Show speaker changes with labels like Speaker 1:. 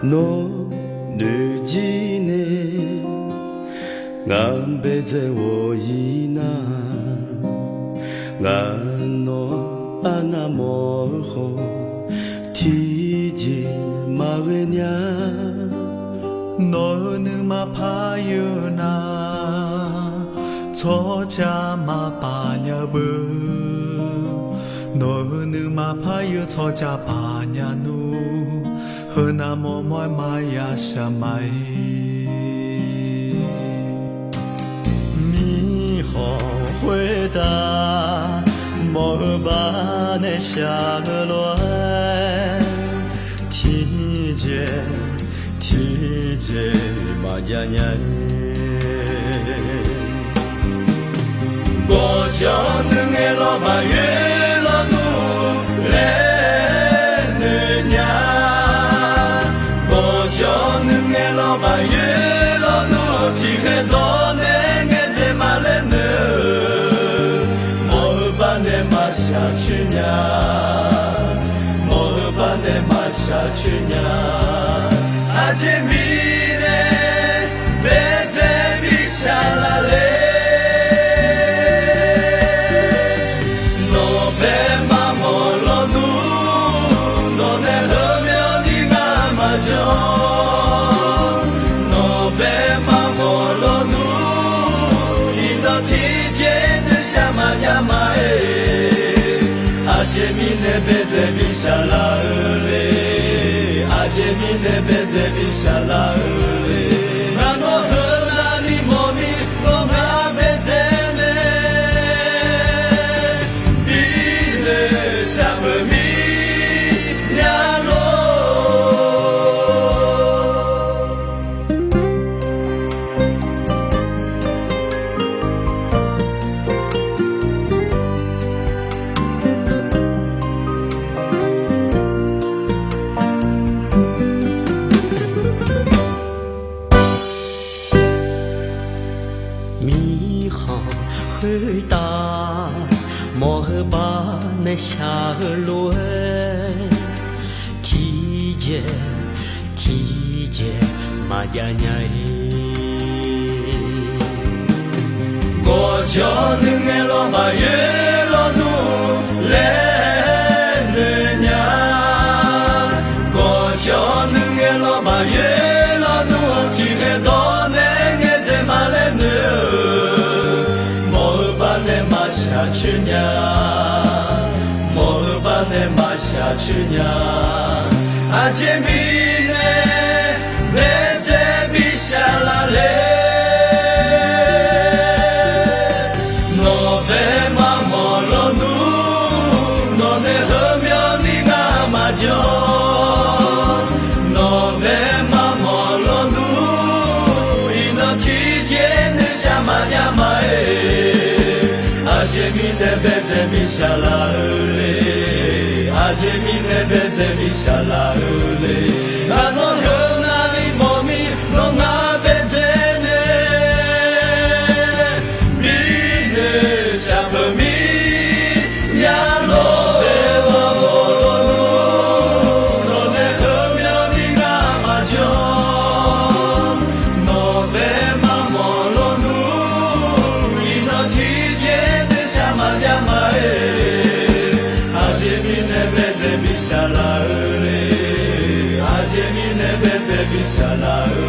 Speaker 1: 너 늦지네 맘베제 오이나 간노 아나모호 티지 마웨냐
Speaker 2: 너는 아파유나 저자마 바냐부 너는 아파유 저자 바냐누 허나모 마야 샤마이
Speaker 1: 미호回答莫把那下落提着马呀呀过桥能给老板月老努来女呀过桥能给老板月老努提开多能给这马来呢莫把那马下去呀莫把那马下去呀阿姐米嘞别再比下来嘞阿姐米那别再比下来嘞，阿姐米那别再比下来嘞，那我和那里莫米我那别再嘞，比嘞下不米呀罗。
Speaker 3: 你好回答莫把那下落提着马呀呀
Speaker 1: 过桥能给老把月老努来女呀过桥能给老把月老努提开多能给这马来女莫把那马下去呀莫把那马下去呀阿姐米呢别再比下来嘞阿姐米那别再比下来嘞，阿姐米那别再比下来嘞，那我和那里莫米弄那别再呢，米呢下不米呀罗。下来嘞，阿姐米那边在比下来。